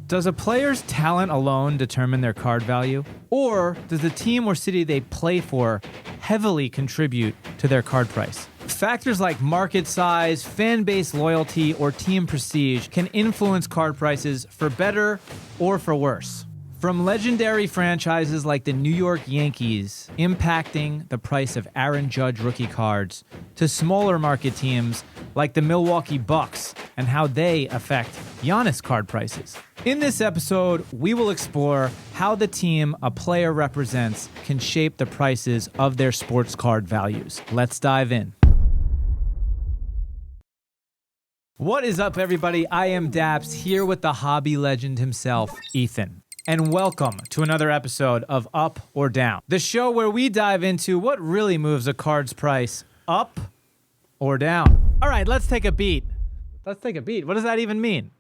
Does a player's talent alone determine their card value? Or does the team or city they play for heavily contribute to their card price? Factors like market size, fan base loyalty, or team prestige can influence card prices for better or for worse. From legendary franchises like the New York Yankees impacting the price of Aaron Judge rookie cards to smaller market teams like the Milwaukee Bucks and how they affect Giannis card prices. In this episode, we will explore how the team a player represents can shape the prices of their sports card values. Let's dive in. What is up, everybody? I am Dappz, here with the hobby legend himself, Ethan. And welcome to another episode of Up or Down, the show where we dive into what really moves a card's price up or down. All right, let's take a beat. Let's take a beat. What does that even mean?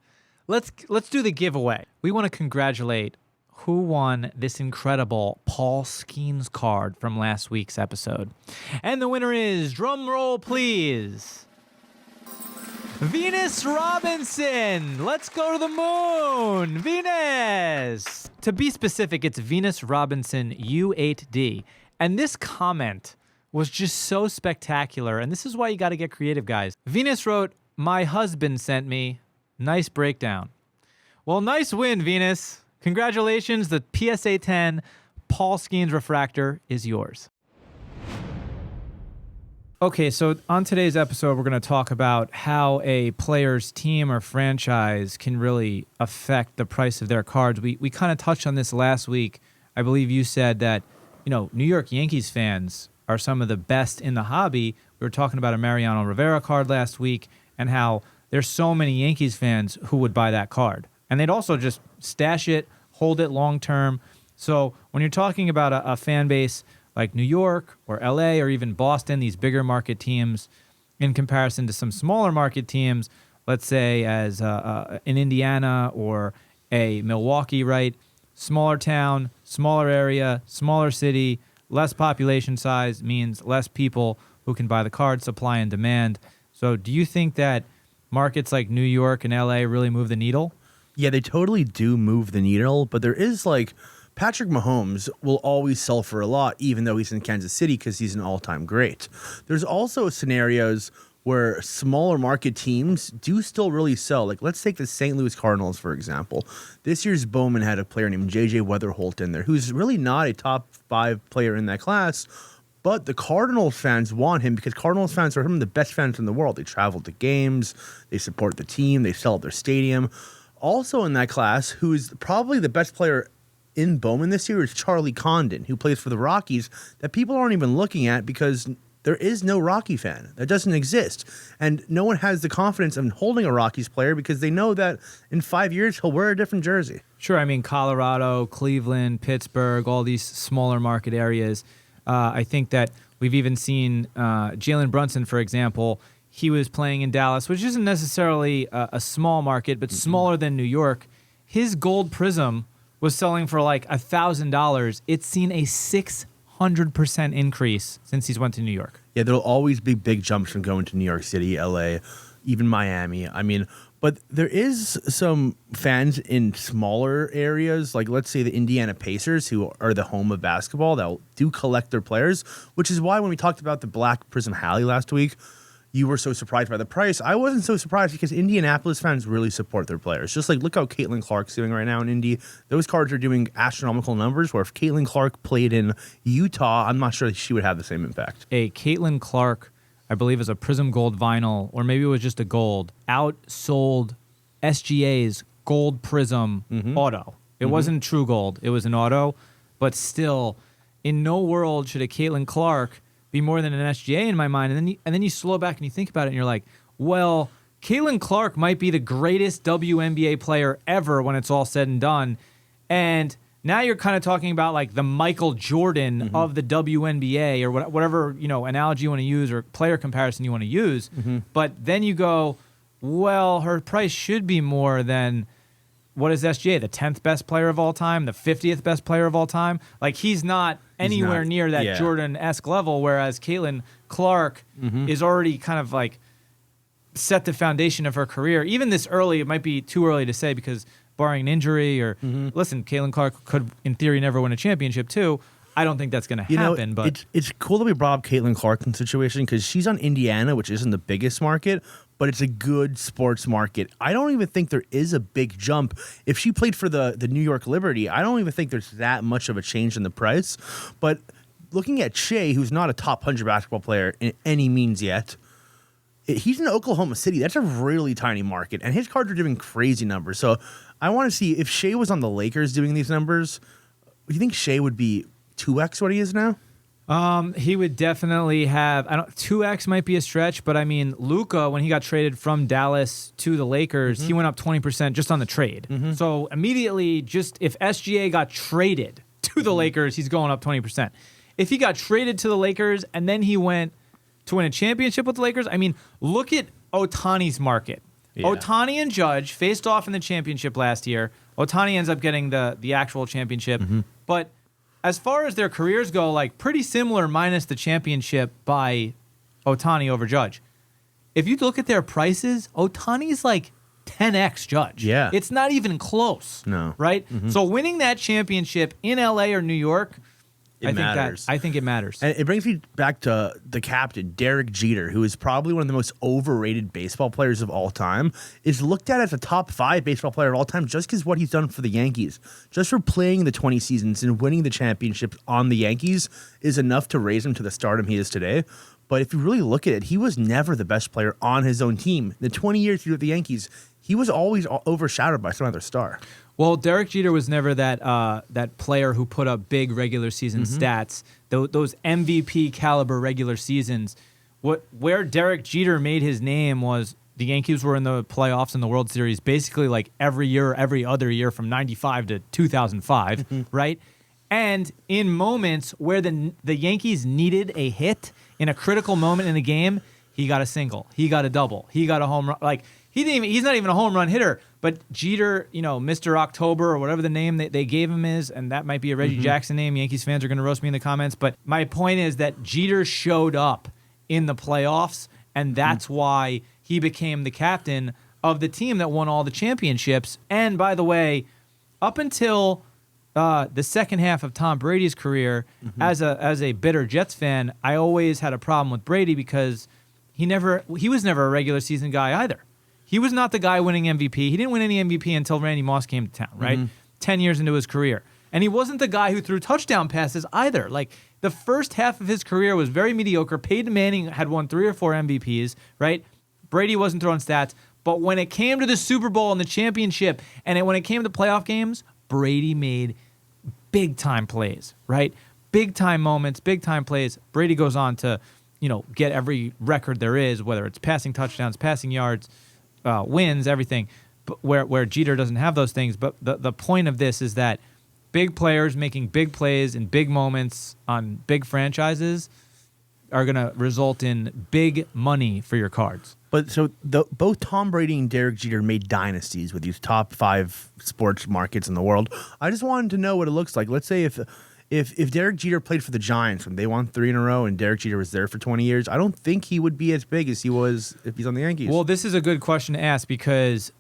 Let's do the giveaway. We want to congratulate who won this incredible Paul Skeens card from last week's episode. And the winner is, drum roll please, Venus Robinson. Let's go to the moon. Venus. To be specific, it's Venus Robinson U8D. And this comment was just so spectacular. And this is why you got to get creative, guys. Venus wrote, "My husband sent me. Nice breakdown." Well, nice win, Venus. Congratulations. The PSA 10 Paul Skeens refractor is yours. Okay, so on today's episode, we're going to talk about how a player's team or franchise can really affect the price of their cards. We kind of touched on this last week. I believe you said that, New York Yankees fans are some of the best in the hobby. We were talking about a Mariano Rivera card last week and how there's so many Yankees fans who would buy that card. And they'd also just stash it, hold it long term. So when you're talking about a fan base like New York or LA or even Boston, these bigger market teams, in comparison to some smaller market teams, let's say as in Indiana or a Milwaukee, right? Smaller town, smaller area, smaller city, less population size means less people who can buy the card, supply and demand. So do you think that markets like New York and LA really move the needle? Yeah, they totally do move the needle, but there is Patrick Mahomes will always sell for a lot, even though he's in Kansas City, because he's an all-time great. There's also scenarios where smaller market teams do still really sell. Like, let's take the St. Louis Cardinals, for example. This year's Bowman had a player named J.J. Weatherholt in there, who's really not a top 5 player in that class, but the Cardinals fans want him because Cardinals fans are some of the best fans in the world. They travel to games, they support the team, they sell at their stadium. Also in that class, who is probably the best player in Bowman this year, is Charlie Condon, who plays for the Rockies, that people aren't even looking at because there is no Rocky fan. That doesn't exist. And no one has the confidence in holding a Rockies player because they know that in 5 years he'll wear a different jersey. Sure. I mean, Colorado, Cleveland, Pittsburgh, all these smaller market areas. I think that we've even seen Jalen Brunson, for example. He was playing in Dallas, which isn't necessarily a small market, but smaller than New York. His gold prism was selling for like $1,000. It's seen a 600% increase since he's went to New York. Yeah, there'll always be big jumps from going to New York City, LA, even Miami. I mean, but there is some fans in smaller areas, like let's say the Indiana Pacers, who are the home of basketball, that do collect their players, which is why when we talked about the Black Prism Halley last week, you were so surprised by the price. I wasn't so surprised because Indianapolis fans really support their players. Just like, look how Caitlin Clark's doing right now in Indy. Those cards are doing astronomical numbers, where if Caitlin Clark played in Utah, I'm not sure she would have the same impact. A Caitlin Clark, I believe, is a Prism Gold vinyl, or maybe it was just a gold, outsold SGA's Gold Prism auto. It wasn't true gold. It was an auto. But still, in no world should a Caitlin Clark be more than an SGA in my mind. And then you slow back and you think about it and you're like, well, Caitlin Clark might be the greatest WNBA player ever when it's all said and done. And now you're kind of talking about like the Michael Jordan of the WNBA or whatever, analogy you want to use or player comparison you want to use. But then you go, well, her price should be more than, what is SGA, the 10th best player of all time, the 50th best player of all time? Like, he's not anywhere near that Jordan-esque level, whereas Caitlin Clark is already kind of like set the foundation of her career. Even this early, it might be too early to say because barring an injury or listen, Caitlin Clark could, in theory, never win a championship too. I don't think that's going to happen. But it's cool that we brought up Caitlin Clark's situation because she's on Indiana, which isn't the biggest market, but it's a good sports market. I don't even think there is a big jump. If she played for the New York Liberty, I don't even think there's that much of a change in the price. But looking at Shea, who's not a top 100 basketball player in any means yet, he's in Oklahoma City. That's a really tiny market, and his cards are doing crazy numbers. So I want to see if Shea was on the Lakers doing these numbers, do you think Shea would be 2x what he is now? He would definitely have. 2x might be a stretch, but I mean, Luka, when he got traded from Dallas to the Lakers, he went up 20% just on the trade. So immediately, just if SGA got traded to the Lakers, he's going up 20%. If he got traded to the Lakers and then he went to win a championship with the Lakers, I mean, look at Ohtani's market. Yeah. Ohtani and Judge faced off in the championship last year. Ohtani ends up getting the actual championship, but as far as their careers go, like pretty similar minus the championship by Ohtani over Judge. If you look at their prices, Ohtani's like 10x Judge. Yeah. It's not even close. No. Right? So winning that championship in LA or New York, I think it matters. And it brings me back to the captain, Derek Jeter, who is probably one of the most overrated baseball players of all time, is looked at as a top 5 baseball player of all time just because what he's done for the Yankees. Just for playing the 20 seasons and winning the championship on the Yankees is enough to raise him to the stardom he is today. But if you really look at it, he was never the best player on his own team. The 20 years he was with the Yankees, he was always overshadowed by some other star. Well, Derek Jeter was never that player who put up big regular season stats. Those MVP caliber regular seasons. Where Derek Jeter made his name was the Yankees were in the playoffs in the World Series basically like every year, every other year from 95 to 2005, right? And in moments where the Yankees needed a hit in a critical moment in the game, he got a single, he got a double, he got a home run. Like he's not even a home run hitter. But Jeter, Mr. October or whatever the name they gave him is, and that might be a Reggie Jackson name. Yankees fans are going to roast me in the comments. But my point is that Jeter showed up in the playoffs, and that's why he became the captain of the team that won all the championships. And by the way, up until the second half of Tom Brady's career, as a bitter Jets fan, I always had a problem with Brady because he was never a regular season guy either. He was not the guy winning MVP. He didn't win any MVP until Randy Moss came to town, right? 10 years into his career. And he wasn't the guy who threw touchdown passes either. Like, the first half of his career was very mediocre. Peyton Manning had won 3 or 4 MVPs, right? Brady wasn't throwing stats. But when it came to the Super Bowl and the championship, and when it came to playoff games, Brady made big-time plays, right? Big-time moments, big-time plays. Brady goes on to, get every record there is, whether it's passing touchdowns, passing yards, wins, everything, but where Jeter doesn't have those things. But the point of this is that big players making big plays in big moments on big franchises are going to result in big money for your cards. But so both Tom Brady and Derek Jeter made dynasties with these top 5 sports markets in the world. I just wanted to know what it looks like. Let's say if Derek Jeter played for the Giants when they won 3 in a row and Derek Jeter was there for 20 years, I don't think he would be as big as he was if he's on the Yankees. Well, this is a good question to ask because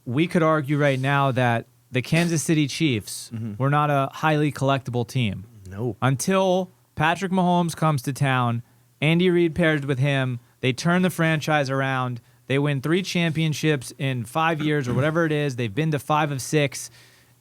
we could argue right now that the Kansas City Chiefs were not a highly collectible team. No. Until Patrick Mahomes comes to town, Andy Reid pairs with him, they turn the franchise around, they win 3 championships in 5 years or whatever it is, they've been to 5 of 6.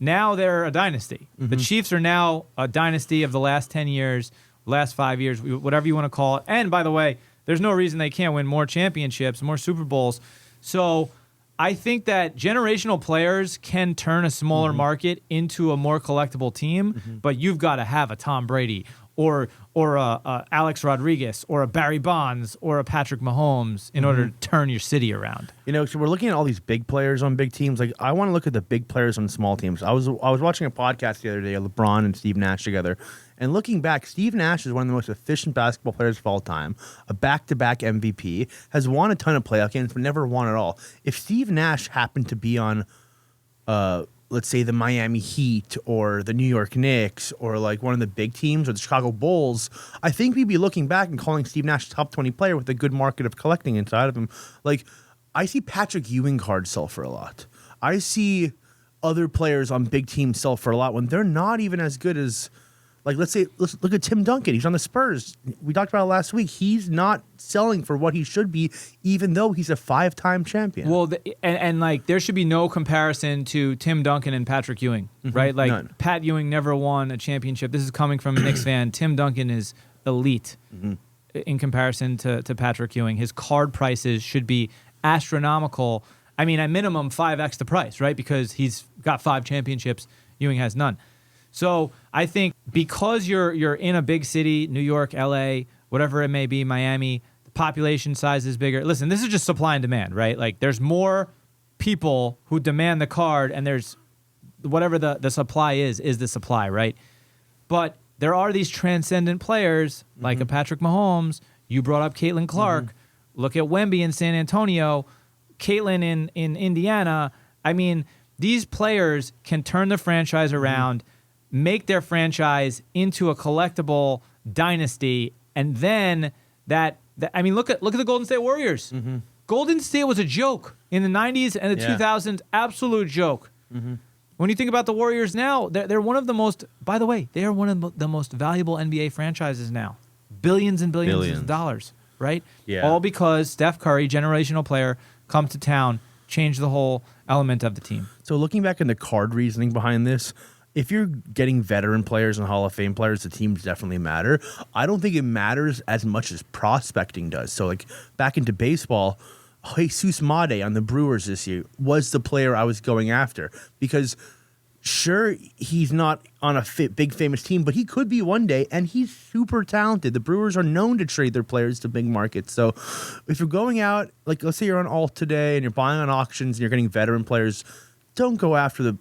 Now they're a dynasty. The Chiefs are now a dynasty of the last 10 years, last 5 years, whatever you want to call it. And by the way, there's no reason they can't win more championships, more Super Bowls. So I think that generational players can turn a smaller market into a more collectible team, but you've got to have a Tom Brady or a Alex Rodriguez or a Barry Bonds or a Patrick Mahomes in order to turn your city around. So we're looking at all these big players on big teams. Like, I want to look at the big players on small teams. I was watching a podcast the other day, LeBron and Steve Nash together, and looking back, Steve Nash is one of the most efficient basketball players of all time, a back-to-back MVP, has won a ton of playoff games, but never won at all. If Steve Nash happened to be on, let's say, the Miami Heat or the New York Knicks or like one of the big teams or the Chicago Bulls, I think we'd be looking back and calling Steve Nash a top 20 player with a good market of collecting inside of him. Like, I see Patrick Ewing cards sell for a lot. I see other players on big teams sell for a lot when they're not even as good as, like, let's look at Tim Duncan. He's on the Spurs. We talked about it last week. He's not selling for what he should be, even though he's a 5-time champion. Well, and like there should be no comparison to Tim Duncan and Patrick Ewing, right? Like None. Pat Ewing never won a championship. This is coming from a Knicks fan. Tim Duncan is elite in comparison to Patrick Ewing. His card prices should be astronomical. I mean, at minimum 5x the price, right? Because he's got 5 championships. Ewing has none. So I think because you're in a big city, New York, LA, whatever it may be, Miami, the population size is bigger. Listen, this is just supply and demand, right? Like there's more people who demand the card, and there's whatever the supply is the supply, right? But there are these transcendent players like a Patrick Mahomes. You brought up Caitlin Clark. Look at Wemby in San Antonio, Caitlin in Indiana. I mean, these players can turn the franchise around, make their franchise into a collectible dynasty, and then I mean, look at the Golden State Warriors. Golden State was a joke in the 90s and the 2000s, absolute joke. When you think about the Warriors now, they're one of the most, by the way, they are one of the most valuable NBA franchises now. Billions and billions of dollars, right? Yeah. All because Steph Curry, generational player, comes to town, changed the whole element of the team. So looking back in the card reasoning behind this, if you're getting veteran players and Hall of Fame players, the teams definitely matter. I don't think it matters as much as prospecting does. So, like, back into baseball, Jesus Made on the Brewers this year was the player I was going after because, sure, he's not on a big famous team, but he could be one day, and he's super talented. The Brewers are known to trade their players to big markets. So if you're going out, like, let's say you're on Alt today and you're buying on auctions and you're getting veteran players, don't go after the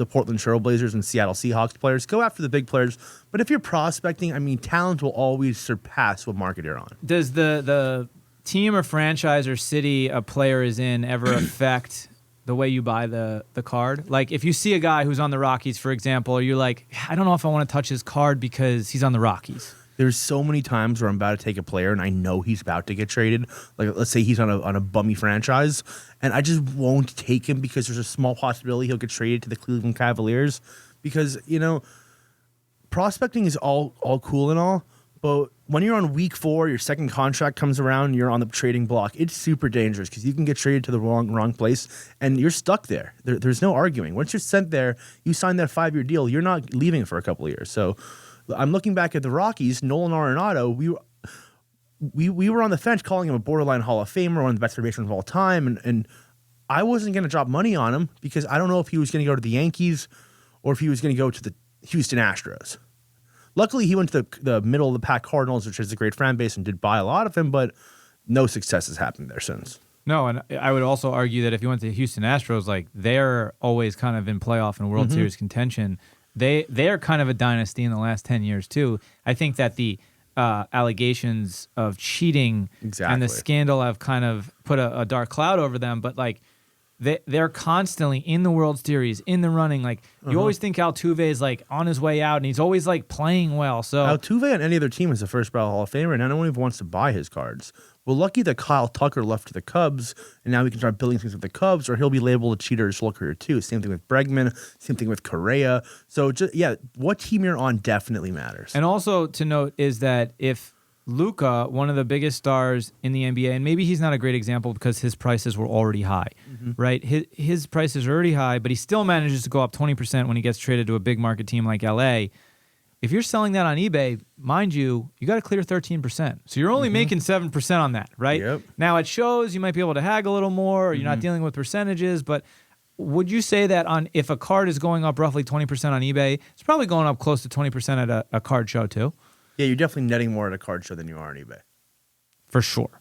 Portland Trail Blazers and Seattle Seahawks players. Go after the big players. But if you're prospecting, I mean, talent will always surpass what market you're on. Does the team or franchise or city a player is in ever affect the way you buy the card? Like, if you see a guy who's on the Rockies, for example, you're like, I don't know if I want to touch his card because he's on the Rockies. There's so many times where I'm about to take a player and I know he's about to get traded. Like, let's say he's on a bummy franchise, and I just won't take him because there's a small possibility he'll get traded to the Cleveland Cavaliers. Because, you know, prospecting is all cool and all, but when you're on week 4, your second contract comes around, you're on the trading block. It's super dangerous because you can get traded to the wrong place, and you're stuck there. There's no arguing. Once you're sent there, you sign that 5-year deal. You're not leaving for a couple of years. So I'm looking back at the Rockies, Nolan Arenado. We were on the fence calling him a borderline Hall of Famer, one of the best basemen of all time, and I wasn't going to drop money on him because I don't know if he was going to go to the Yankees or if he was going to go to the Houston Astros. Luckily, he went to the middle of the pack Cardinals, which is a great fan base, and did buy a lot of him, but no success has happened there since. No, and I would also argue that if you went to Houston Astros, like, they're always kind of in playoff and World Series contention. They are kind of a dynasty in the last 10 years, too. I think that the allegations of cheating and the scandal have kind of put a dark cloud over them, but, like, they're constantly in the World Series, in the running. Like, you always think Altuve is, like, on his way out, and he's always, like, playing well. So Altuve on any other team is a first-ballot Hall of Famer, and no one even wants to buy his cards. We're lucky that Kyle Tucker left to the Cubs, and now we can start building things with the Cubs, or he'll be labeled a cheater his whole career too. Same thing with Bregman, same thing with Correa. So, what team you're on definitely matters. And also to note is that if Luka, one of the biggest stars in the NBA, and maybe he's not a great example because his prices were already high, right? His prices are already high, but he still manages to go up 20% when he gets traded to a big market team like LA. If you're selling that on eBay, mind you, you got to clear 13%. So you're only making 7% on that, right? Yep. Now, it shows you might be able to haggle a little more, or you're not dealing with percentages, but would you say that if a card is going up roughly 20% on eBay, it's probably going up close to 20% at a card show too? Yeah, you're definitely netting more at a card show than you are on eBay. For sure.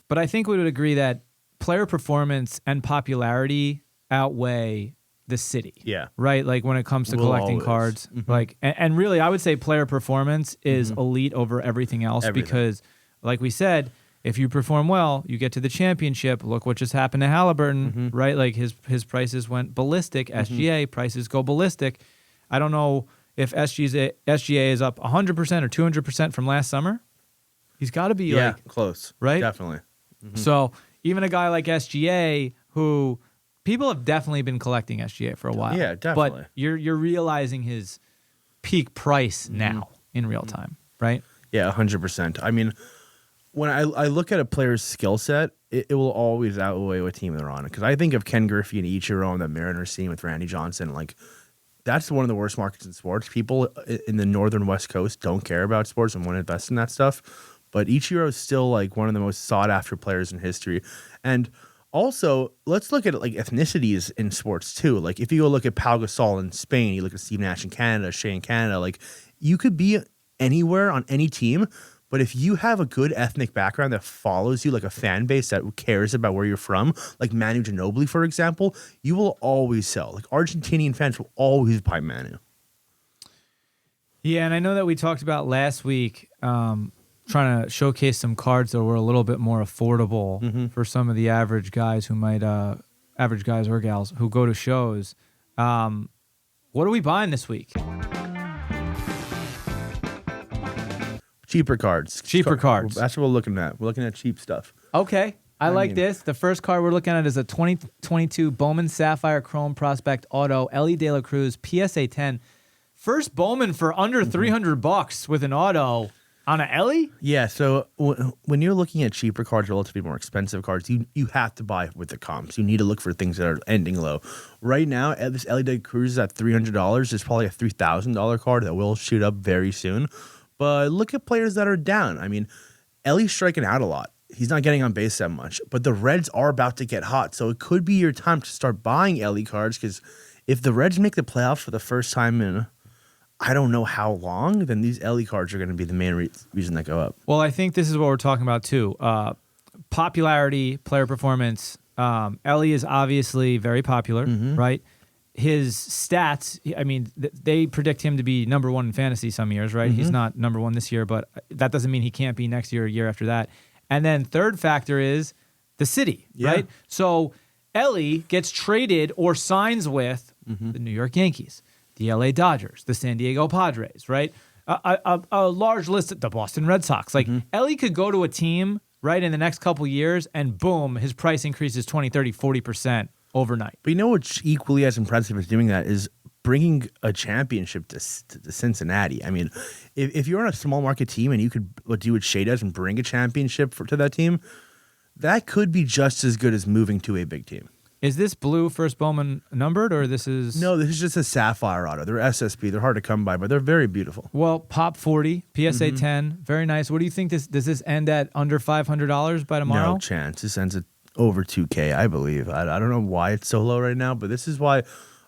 But I think we would agree that player performance and popularity outweigh the city. Yeah. Right? Like, when it comes to collecting cards. Like, and really, I would say player performance is elite over everything else because, like we said, if you perform well, you get to the championship. Look what just happened to Halliburton, right? Like, his prices went ballistic. SGA prices go ballistic. I don't know if SGA is up 100% or 200% from last summer. He's got to be close. Right? Definitely. So even a guy like SGA, who people have definitely been collecting SGA for a while. Yeah, definitely. But you're realizing his peak price now in real time, right? Yeah, 100%. I mean, when I look at a player's skill set, it will always outweigh what team they're on. Because I think of Ken Griffey and Ichiro on the Mariners scene with Randy Johnson. Like, that's one of the worst markets in sports. People in the northern West Coast don't care about sports and want to invest in that stuff. But Ichiro is still like one of the most sought after players in history. And also, let's look at like ethnicities in sports too. Like if you go look at Pau Gasol in Spain, you look at Steve Nash in Canada, Shea in Canada, like you could be anywhere on any team. But if you have a good ethnic background that follows you, like a fan base that cares about where you're from, like Manu Ginobili, for example, you will always sell. Like Argentinian fans will always buy Manu. Yeah, and I know that we talked about last week trying to showcase some cards that were a little bit more affordable for some of the average guys who might, average guys or gals who go to shows. What are we buying this week? Cheaper cards. Cheaper cards. That's what we're looking at. We're looking at cheap stuff. Okay. I like this. The first card we're looking at is a 2022 Bowman Sapphire Chrome Prospect Auto, Ellie De La Cruz, PSA 10. First Bowman for under $300 with an auto on an Ellie? Yeah, so when you're looking at cheaper cards, relatively more expensive cards, you have to buy with the comps. You need to look for things that are ending low. Right now, this Ellie De La Cruz is at $300. There's probably a $3,000 card that will shoot up very soon. But look at players that are down. I mean, Ellie's striking out a lot. He's not getting on base that much. But the Reds are about to get hot. So it could be your time to start buying Ellie cards because if the Reds make the playoffs for the first time in I don't know how long, then these Ellie cards are going to be the main reason that go up. Well, I think this is what we're talking about too. Popularity, player performance. Ellie is obviously very popular, right? His stats, I mean, they predict him to be number one in fantasy some years, right? He's not number one this year, but that doesn't mean he can't be next year or year after that. And then third factor is the city, right? So Ellie gets traded or signs with the New York Yankees, the LA Dodgers, the San Diego Padres, right? A large list of the Boston Red Sox. Like Ellie could go to a team, right, in the next couple years and boom, his price increases 20, 30, 40%. Overnight. But you know what's equally as impressive as doing that is bringing a championship to Cincinnati. I mean, if you're on a small market team and you could do what Shea does and bring a championship to that team, that could be just as good as moving to a big team. Is this blue first Bowman numbered or this is... No, this is just a Sapphire Auto. They're SSP. They're hard to come by, but they're very beautiful. Well, Pop 40, PSA 10, very nice. What do you think? Does this end at under $500 by tomorrow? No chance. This ends at over 2K, I believe. I don't know why it's so low right now, but this is why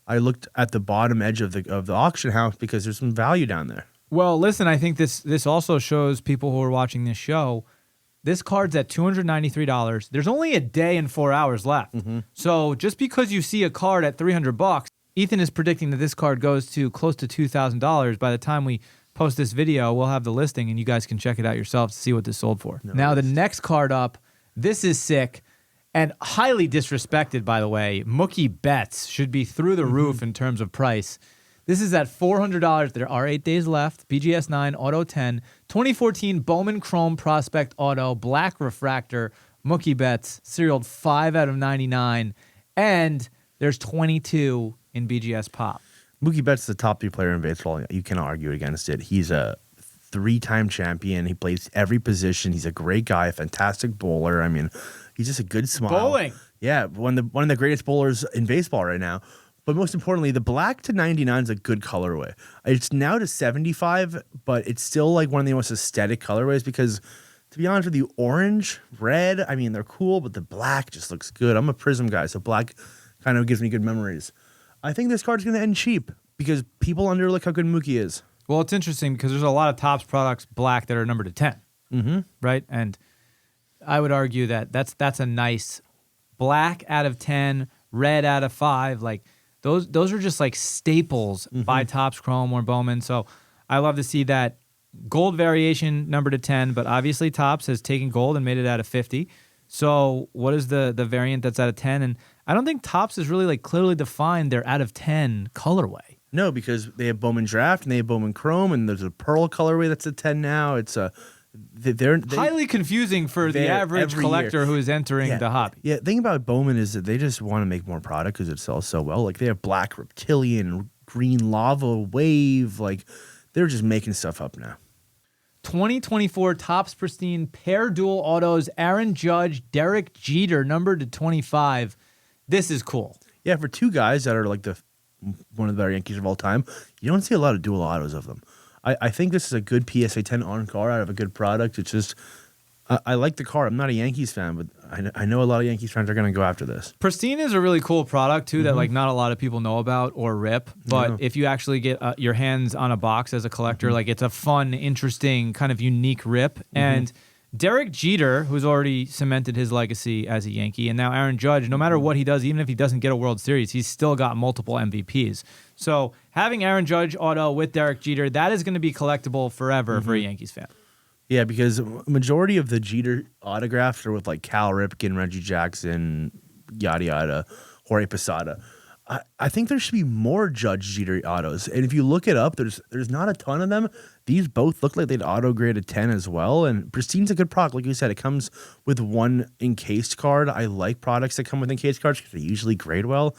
I looked at the bottom edge of the auction house because there's some value down there. Well, listen, I think this also shows people who are watching this show, this card's at $293. There's only a day and 4 hours left. So just because you see a card at $300, Ethan is predicting that this card goes to close to $2,000. By the time we post this video, we'll have the listing and you guys can check it out yourselves to see what this sold for. Now, the next card up, this is sick. And highly disrespected, by the way. Mookie Betts should be through the roof in terms of price. This is at $400. There are 8 days left. BGS 9, Auto 10, 2014 Bowman Chrome Prospect Auto, Black Refractor, Mookie Betts, serialed 5 out of 99. And there's 22 in BGS Pop. Mookie Betts is the top 3 player in baseball. You cannot argue against it. He's a 3-time champion. He plays every position. He's a great guy, a fantastic bowler. I mean, he's just a good smile. Bowling. Yeah, one of the greatest bowlers in baseball right now. But most importantly, the black to 99 is a good colorway. It's now to 75, but it's still like one of the most aesthetic colorways because, to be honest with you, orange, red, I mean, they're cool, but the black just looks good. I'm a Prism guy, so black kind of gives me good memories. I think this card's going to end cheap because people underlook how good Mookie is. Well, it's interesting because there's a lot of Topps products black that are numbered to 10, right? And I would argue that that's a nice black out of 10, red out of 5. Like those are just like staples by Topps Chrome or Bowman. So I love to see that gold variation numbered to 10, but obviously Topps has taken gold and made it out of 50. So what is the variant that's out of 10? And I don't think Topps has really like clearly defined their out of 10 colorway. No, because they have Bowman Draft and they have Bowman Chrome, and there's a Pearl colorway that's a 10 now. It's They're highly confusing for the average collector who is entering the hobby. Yeah, the thing about Bowman is that they just want to make more product because it sells so well. Like they have black reptilian, green lava wave. Like they're just making stuff up now. 2024 Topps Pristine pair dual autos, Aaron Judge, Derek Jeter, numbered to 25. This is cool. Yeah, for two guys that are like one of the better Yankees of all time, you don't see a lot of dual autos of them. I think this is a good PSA 10 on car out of a good product. It's just, I like the car. I'm not a Yankees fan, but I know a lot of Yankees fans are going to go after this. Pristine is a really cool product, too, that like not a lot of people know about or rip. But if you actually get your hands on a box as a collector, like it's a fun, interesting, kind of unique rip. And Derek Jeter, who's already cemented his legacy as a Yankee, and now Aaron Judge, no matter what he does, even if he doesn't get a World Series, he's still got multiple MVPs. So having Aaron Judge auto with Derek Jeter, that is going to be collectible forever for a Yankees fan. Yeah, because majority of the Jeter autographs are with like Cal Ripken, Reggie Jackson, yada yada, Jorge Posada. I think there should be more Judge Jeter autos. And if you look it up, there's not a ton of them. These both look like they'd auto grade a 10 as well. And Pristine's a good product. Like you said, it comes with one encased card. I like products that come with encased cards because they usually grade well.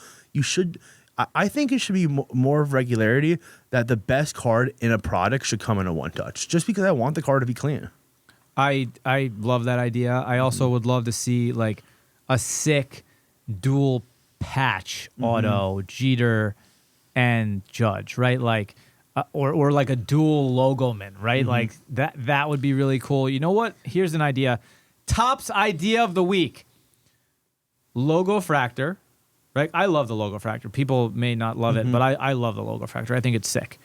I think it should be more of regularity that the best card in a product should come in a one touch, just because I want the card to be clean. I love that idea. I also would love to see like a sick dual patch auto Jeter and Judge, right? Like or like a dual logo man, right? Like that would be really cool. You know what? Here's an idea. Topps idea of the week. Logo fractor. Right? I love the logo fractor. People may not love it, but I love the logo fractor. I think it's sick.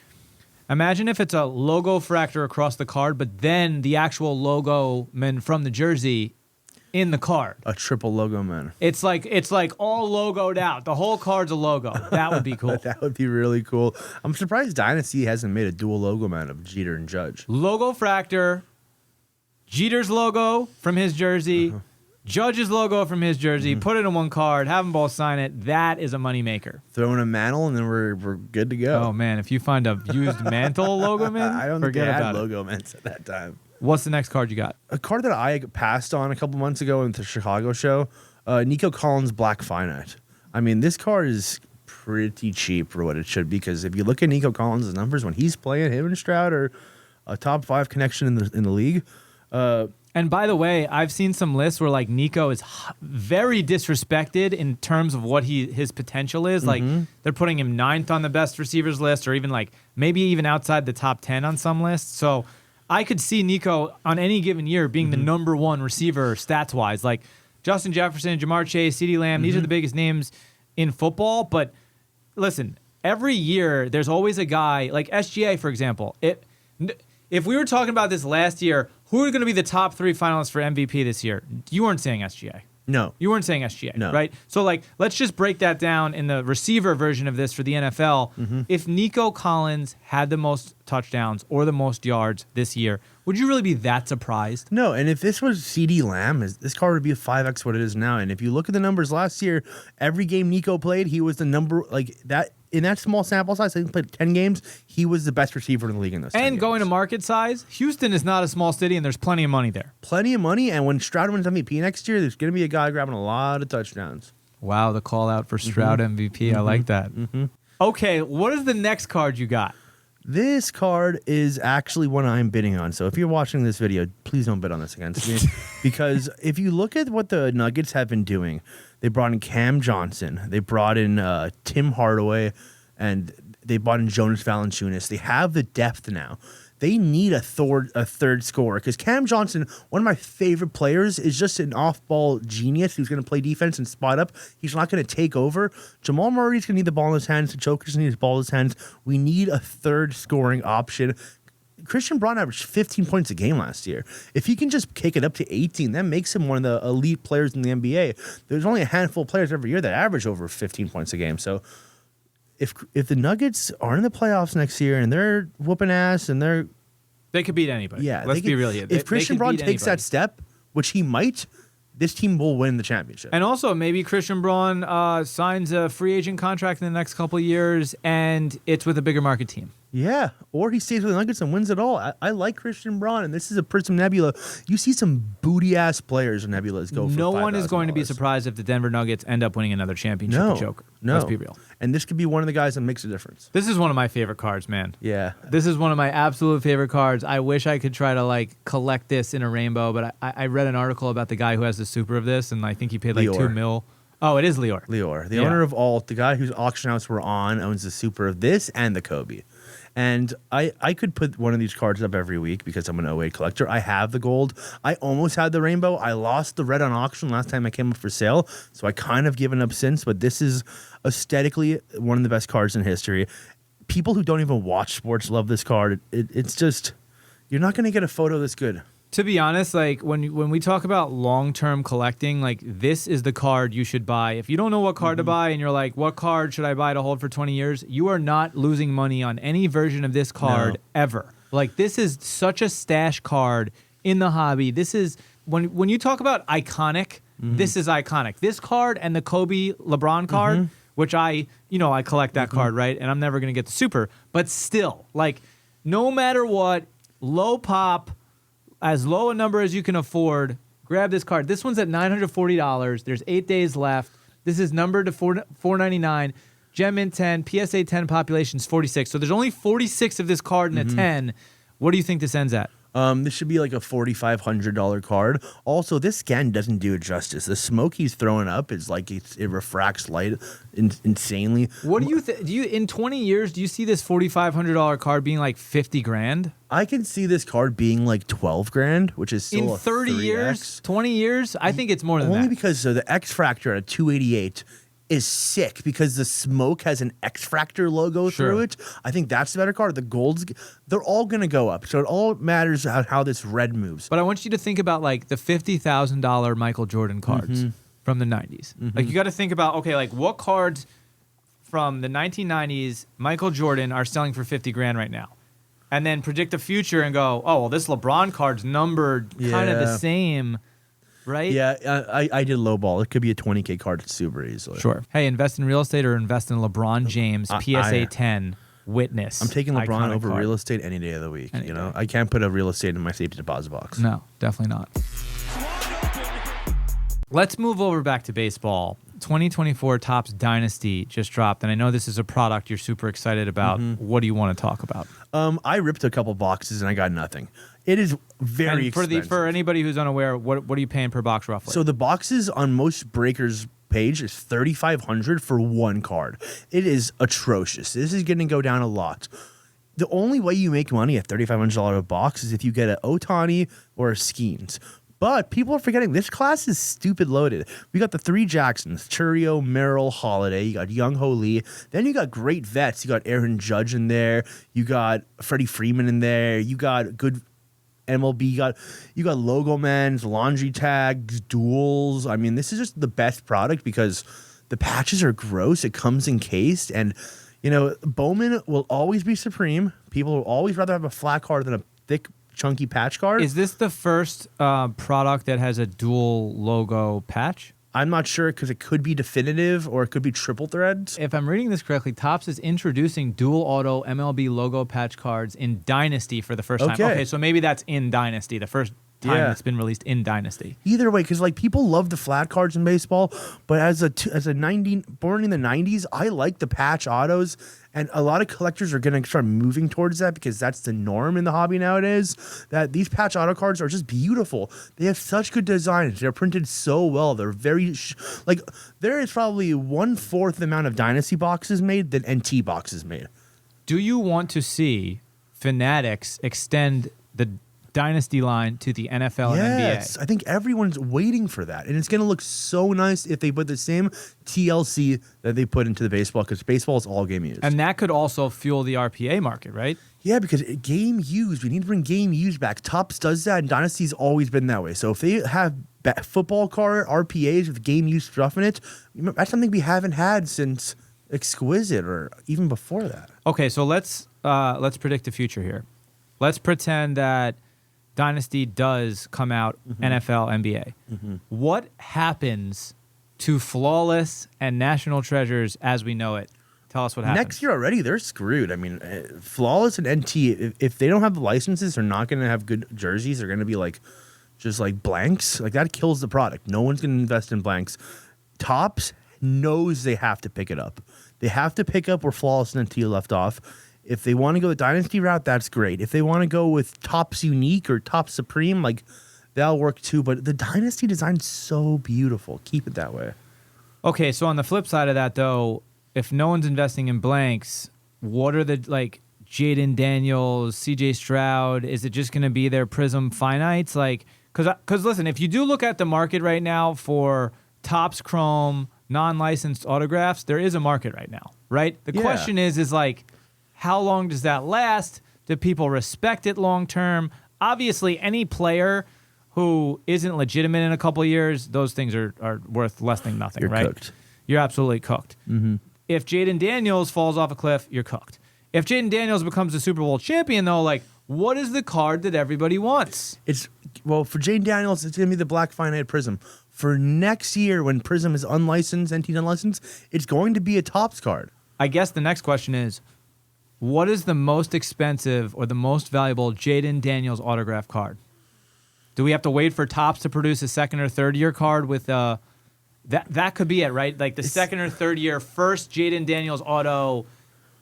Imagine if it's a logo fractor across the card, but then the actual logo man from the jersey in the card. A triple logo man. It's like all logoed out. The whole card's a logo. That would be cool. That would be really cool. I'm surprised Dynasty hasn't made a dual logo man of Jeter and Judge. Logo fractor, Jeter's logo from his jersey, Judge's logo from his jersey, put it in one card, have them both sign it. That is a moneymaker. Throw in a mantle, and then we're good to go. Oh, man. If you find a used mantle logo man, I don't forget think they about had it. logo mans at that time. What's the next card you got? A card that I passed on a couple months ago in the Chicago show, Nico Collins Black Finite. I mean, this card is pretty cheap for what it should be, because if you look at Nico Collins' numbers when he's playing, him and Stroud are a top 5 connection in the league. And by the way, I've seen some lists where like Nico is very disrespected in terms of what his potential is. Like they're putting him 9th on the best receivers list, or even like maybe even outside the top 10 on some lists. So I could see Nico on any given year being the number 1 receiver stats wise. Like Justin Jefferson, Jamar Chase, CeeDee Lamb, these are the biggest names in football. But listen, every year there's always a guy like SGA, for example. If we were talking about this last year, who are going to be the top 3 finalists for MVP this year? You weren't saying SGA. No. You weren't saying SGA, no. Right? So, like, let's just break that down in the receiver version of this for the NFL. If Nico Collins had the most touchdowns or the most yards this year, would you really be that surprised? No, and if this was CeeDee Lamb, this card would be a 5x what it is now. And if you look at the numbers last year, every game Nico played, he was the number, like, that. In that small sample size, I think he played 10 games, he was the best receiver in the league in those 10 And going games. to market size, Houston is not a small city, and there's plenty of money there. Plenty of money, and when Stroud wins MVP next year, there's going to be a guy grabbing a lot of touchdowns. Wow, the call out for Stroud MVP. I like that. Okay, what is the next card you got? This card is actually one I'm bidding on. So if you're watching this video, please don't bid on this against me. Because if you look at what the Nuggets have been doing, they brought in Cam Johnson. They brought in Tim Hardaway. And they brought in Jonas Valanciunas. They have the depth now. They need a third scorer, because Cam Johnson, one of my favorite players, is just an off-ball genius who's going to play defense and spot up. He's not going to take over. Jamal Murray's going to need the ball in his hands. The Joker's going to need the ball in his hands. We need a third scoring option. Christian Braun averaged 15 points a game last year. If he can just kick it up to 18, that makes him one of the elite players in the NBA. There's only a handful of players every year that average over 15 points a game. So if the Nuggets are in the playoffs next year and they're whooping ass and they could beat anybody. Yeah, let's be real. If Christian Braun takes that step, which he might, this team will win the championship. And also, maybe Christian Braun signs a free agent contract in the next couple of years, and it's with a bigger market team. Yeah, or he stays with the Nuggets and wins it all. I like Christian Braun, and this is a Prism Nebula. You see some booty-ass players in Nebulas go for No one is going to be $5,000. surprised if the Denver Nuggets end up winning another championship with Joker. No. Let's be real. And this could be one of the guys that makes a difference. This is one of my favorite cards, man. Yeah. This is one of my absolute favorite cards. I wish I could try to collect this in a rainbow, but I read an article about the guy who has the super of this, and I think he paid like Lior. $2 million. Oh, it is Lior. Lior, the owner of Alt, the guy whose auction house we're on, owns the super of this and the Kobe. And I could put one of these cards up every week because I'm an 08 collector. I have the gold. I almost had the rainbow. I lost the red on auction last time I came up for sale, so I kind of given up since. But this is aesthetically one of the best cards in history. People who don't even watch sports love this card. It's just, you're not going to get a photo this good. To be honest, when we talk about long-term collecting, this is the card you should buy. If you don't know what card to buy and you're like, what card should I buy to hold for 20 years? You are not losing money on any version of this card ever. This is such a stash card in the hobby. This is, when you talk about iconic, this is iconic. This card and the Kobe LeBron card, which I collect that card, right? And I'm never going to get the super. But still, no matter what, low pop, as low a number as you can afford, grab this card. This one's at $940. There's 8 days left. This is numbered to $499. Gem Mint 10, PSA 10 population's 46. So there's only 46 of this card in a 10. What do you think this ends at? This should be like a $4,500 card. Also, this scan doesn't do it justice. The smoke he's throwing up is it refracts light insanely. What do you do? You in 20 years, do you see this $4,500 card being like 50 grand? I can see this card being like 12 grand, which is still in 30 years, 20 years. I think it's more than that. Only because the X Fractor at 288 is sick because the smoke has an X Fractor logo through it. I think that's the better card. The golds, they're all going to go up. So it all matters how this red moves. But I want you to think about the $50,000 Michael Jordan cards from the 90s. You got to think about, okay, what cards from the 1990s Michael Jordan are selling for 50 grand right now? And then predict the future and go, oh, well, this LeBron card's numbered kind of the same. Right? Yeah, I did lowball. It could be a 20K card super easily. Sure. Hey, invest in real estate or invest in LeBron James, PSA 10, witness. I'm taking LeBron over card. Real estate any day of the week. Any day. I can't put a real estate in my safety deposit box. No, definitely not. Let's move over back to baseball. 2024 Topps Dynasty just dropped, and I know this is a product you're super excited about. What do you want to talk about? I ripped a couple boxes and I got nothing. It is very expensive. For anybody who's unaware, what are you paying per box roughly? So the boxes on most breakers page is $3,500 for one card. It is atrocious. This is going to go down a lot. The only way you make money at $3,500 a box is if you get an Ohtani or a Skeens. But people are forgetting this class is stupid loaded. We got the three Jacksons, Churio, Merrill, Holiday. You got Young Ho Lee. Then you got great vets. You got Aaron Judge in there. You got Freddie Freeman in there. You got good MLB. You got logo mans, laundry tags, duels. I mean, this is just the best product because the patches are gross. It comes encased. And, Bowman will always be supreme. People will always rather have a flat card than a thick chunky patch card. Is this the first product that has a dual logo patch? I'm not sure because it could be definitive or it could be triple threads. If I'm reading this correctly, Topps is introducing dual auto MLB logo patch cards in Dynasty for the first time. Okay, so maybe that's in Dynasty, the first time it's been released in Dynasty. Either way, because people love the flat cards in baseball, but as a 90 born in the 90s, I like the patch autos. And a lot of collectors are going to start moving towards that because that's the norm in the hobby nowadays, that these patch auto cards are just beautiful. They have such good designs. They're printed so well. They're very, there is probably 1/4 the amount of Dynasty boxes made than NT boxes made. Do you want to see Fanatics extend the Dynasty line to the NFL and NBA? Yes, I think everyone's waiting for that. And it's going to look so nice if they put the same TLC that they put into the baseball, because baseball is all game used. And that could also fuel the RPA market, right? Yeah, because game used, we need to bring game used back. Topps does that, and Dynasty's always been that way. So if they have football card RPAs with game used stuff in it, that's something we haven't had since Exquisite or even before that. Okay, so let's predict the future here. Let's pretend that Dynasty does come out NFL, NBA. What happens to Flawless and National Treasures as we know it, Tell us what happens. Next year already, they're screwed. I mean, Flawless and NT, if they don't have the licenses, they're not going to have good jerseys. They're going to be like just like blanks. Like that kills the product. No one's going to invest in blanks. Topps knows they have to pick it up. They have to pick up where Flawless and NT left off. If they want to go the Dynasty route, that's great. If they want to go with Topps Unique or Topps Supreme, like that'll work too. But the Dynasty design's so beautiful. Keep it that way. Okay, so on the flip side of that, though, if no one's investing in blanks, what are the like Jaden Daniels, CJ Stroud? Is it just going to be their Prism Finites? Like, because listen, if you do look at the market right now for Topps Chrome non-licensed autographs, there is a market right now, right? The question is like, how long does that last? Do people respect it long term? Obviously, any player who isn't legitimate in a couple of years, those things are worth less than nothing, You're right? cooked. You're absolutely cooked. Mm-hmm. If Jaden Daniels falls off a cliff, you're cooked. If Jaden Daniels becomes a Super Bowl champion, though, like, what is the card that everybody wants? For Jaden Daniels, it's going to be the Black Finite Prism. For next year, when Prism is unlicensed, NT unlicensed, it's going to be a Topps card. I guess the next question is, what is the most expensive or the most valuable Jaden Daniels autograph card? Do we have to wait for Topps to produce a second or third year card with that could be it, right? Like the second or third year first Jaden Daniels auto,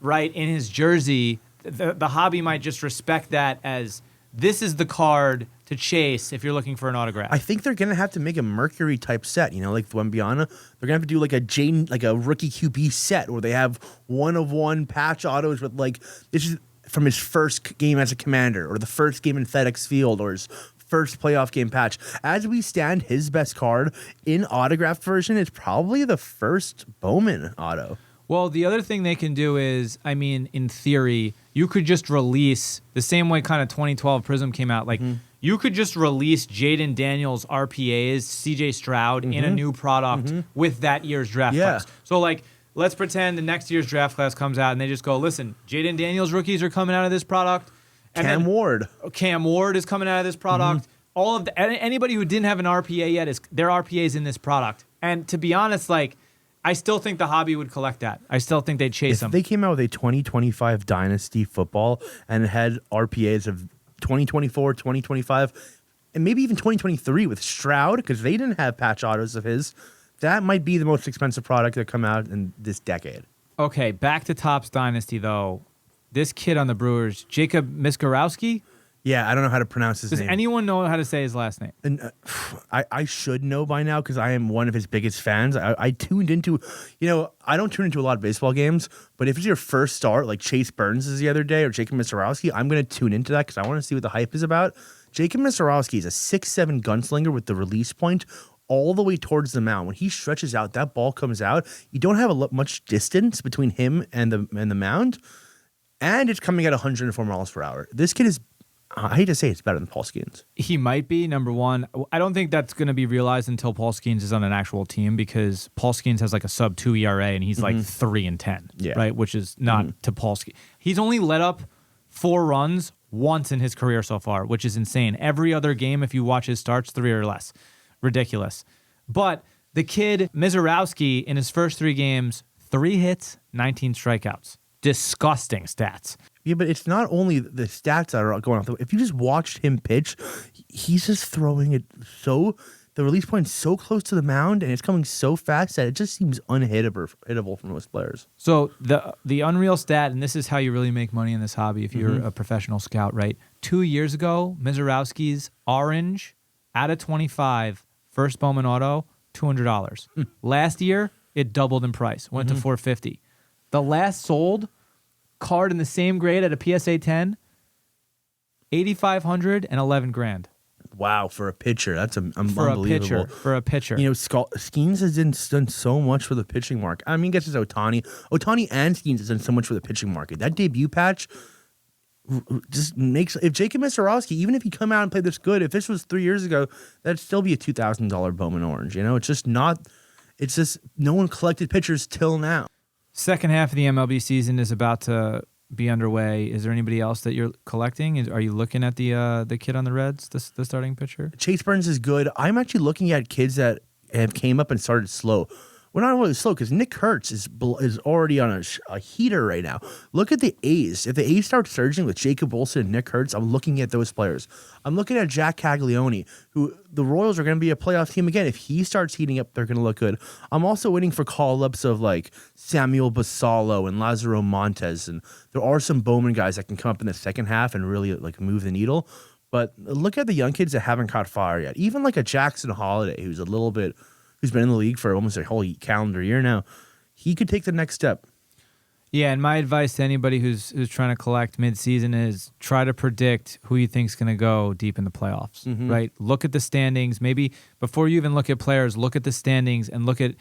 right, in his jersey. The hobby might just respect that as this is the card to chase if you're looking for an autograph. I think they're gonna have to make a Mercury type set, like the Wembyana. They're gonna have to do like a rookie QB set where they have 1-of-1 patch autos with like this is from his first game as a Commander or the first game in FedEx Field or his first playoff game patch. As we stand, his best card in autographed version is probably the first Bowman auto. Well, the other thing they can do is, I mean, in theory, you could just release the same way kind of 2012 Prism came out. Like, you could just release Jaden Daniels RPAs, CJ Stroud in a new product with that year's draft class. So, like, let's pretend the next year's draft class comes out and they just go, listen, Jaden Daniels rookies are coming out of this product. And Cam Ward is coming out of this product. All of anybody who didn't have an RPA yet, their RPA is in this product. And to be honest, like, I still think the hobby would collect that. I still think they'd chase them. If they came out with a 2025 Dynasty football and it had RPAs of 2024, 2025, and maybe even 2023 with Stroud, because they didn't have patch autos of his, that might be the most expensive product that come out in this decade. Okay, back to Topps Dynasty, though. This kid on the Brewers, Jacob Misiorowski. Yeah, I don't know how to pronounce his name. Does anyone know how to say his last name? And I should know by now because I am one of his biggest fans. I tuned into, I don't tune into a lot of baseball games, but if it's your first start, like Chase Burns is the other day or Jacob Misiorowski, I'm going to tune into that because I want to see what the hype is about. Jacob Misiorowski is a 6'7" gunslinger with the release point all the way towards the mound. When he stretches out, that ball comes out. You don't have much distance between him and the mound, and it's coming at 104 miles per hour. This kid is, I hate to say it's better than Paul Skeens. He might be, number one. I don't think that's going to be realized until Paul Skeens is on an actual team because Paul Skeens has like a sub-2 ERA and he's like 3-10, right? Which is not to Paul Skeens. He's only let up 4 runs once in his career so far, which is insane. Every other game, if you watch his starts, 3 or less. Ridiculous. But the kid, Misiorowski, in his first 3 games, 3 hits, 19 strikeouts. Disgusting stats. Yeah, but it's not only the stats that are going off. If you just watched him pitch, he's just throwing it the release point's so close to the mound and it's coming so fast that it just seems unhittable for most players. So the unreal stat, and this is how you really make money in this hobby if you're a professional scout, right? 2 years ago, Misiorowski's orange out of 25 first Bowman auto, $200. Last year, it doubled in price, went to $450. The last sold card in the same grade at a PSA 10, $8,500 and $11,000. Wow, for a pitcher, that's unbelievable. For a pitcher. Skeens has done so much for the pitching market. I mean, I guess it's Ohtani. Ohtani and Skeens has done so much for the pitching market. That debut patch just makes, if Jacob Misiorowski, even if he come out and play this good, if this was 3 years ago, that'd still be a $2,000 Bowman orange. It's just no one collected pitchers till now. Second half of the MLB season is about to be underway. Is there anybody else that you're collecting? Are you looking at the kid on the Reds, the starting pitcher? Chase Burns is good. I'm actually looking at kids that have came up and started slow. We're not really slow because Nick Kurtz is already on a heater right now. Look at the A's. If the A's start surging with Jacob Olsen and Nick Kurtz, I'm looking at those players. I'm looking at Jack Caglione, who the Royals are going to be a playoff team again. If he starts heating up, they're going to look good. I'm also waiting for call-ups of like Samuel Basallo and Lazaro Montes, and there are some Bowman guys that can come up in the second half and really like move the needle. But look at the young kids that haven't caught fire yet. Even like a Jackson Holiday, who's been in the league for almost a whole calendar year now. He could take the next step. Yeah, and my advice to anybody who's trying to collect midseason is try to predict who you think's going to go deep in the playoffs, right? Look at the standings. Maybe before you even look at players, look at the standings and look at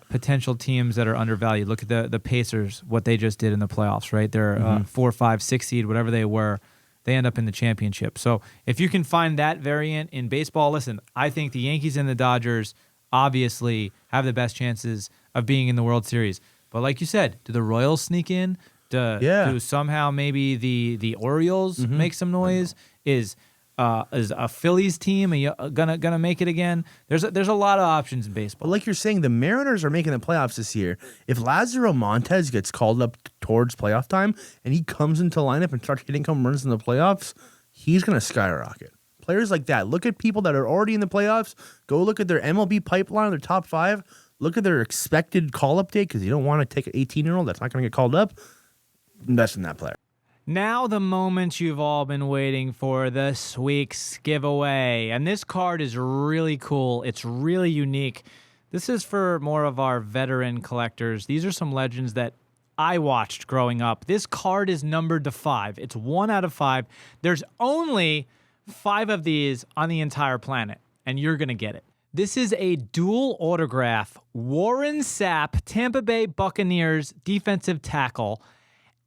potential teams that are undervalued. Look at the Pacers, what they just did in the playoffs, right? They're 4, 5, 6 seed, whatever they were. They end up in the championship. So if you can find that variant in baseball, listen, I think the Yankees and the Dodgers obviously have the best chances of being in the World Series. But like you said, do the Royals sneak in? Do somehow maybe the Orioles make some noise? Is a Phillies team gonna make it again? There's a lot of options in baseball. But like you're saying, the Mariners are making the playoffs this year. If Lazaro Montes gets called up towards playoff time and he comes into lineup and starts hitting home runs in the playoffs, he's gonna skyrocket. Players like that. Look at people that are already in the playoffs. Go look at their MLB pipeline, their top 5. Look at their expected call-up date because you don't want to take an 18-year-old that's not going to get called up. Invest in that player. Now the moment you've all been waiting for, this week's giveaway. And this card is really cool. It's really unique. This is for more of our veteran collectors. These are some legends that I watched growing up. This card is numbered to 5. It's 1 out of 5. There's only 5 of these on the entire planet, and you're going to get it. This is a dual autograph Warren Sapp, Tampa Bay Buccaneers defensive tackle,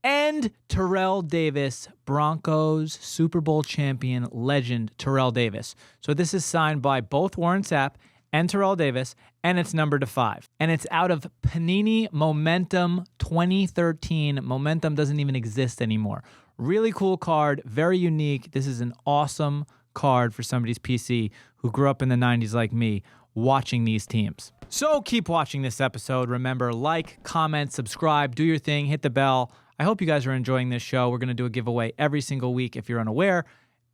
and Terrell Davis, Broncos Super Bowl champion legend Terrell Davis. So this is signed by both Warren Sapp and Terrell Davis, and it's numbered to 5. And it's out of Panini Momentum 2013. Momentum doesn't even exist anymore. Really cool card, very unique. This is an awesome card for somebody's PC who grew up in the 90s like me watching these teams. So keep watching this episode. Remember, like, comment, subscribe, do your thing, hit the bell. I hope you guys are enjoying this show. We're going to do a giveaway every single week if you're unaware.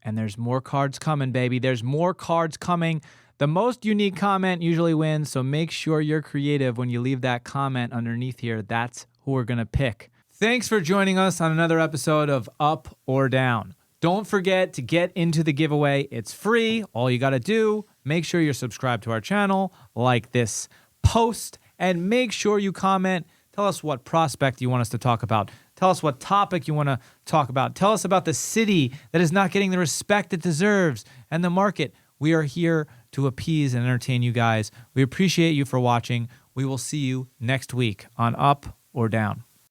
And there's more cards coming, baby. There's more cards coming. The most unique comment usually wins, so make sure you're creative when you leave that comment underneath here. That's who we're going to pick. Thanks for joining us on another episode of Up or Down. Don't forget to get into the giveaway. It's free. All you got to do, make sure you're subscribed to our channel, like this post, and make sure you comment. Tell us what prospect you want us to talk about. Tell us what topic you want to talk about. Tell us about the city that is not getting the respect it deserves and the market. We are here to appease and entertain you guys. We appreciate you for watching. We will see you next week on Up or Down.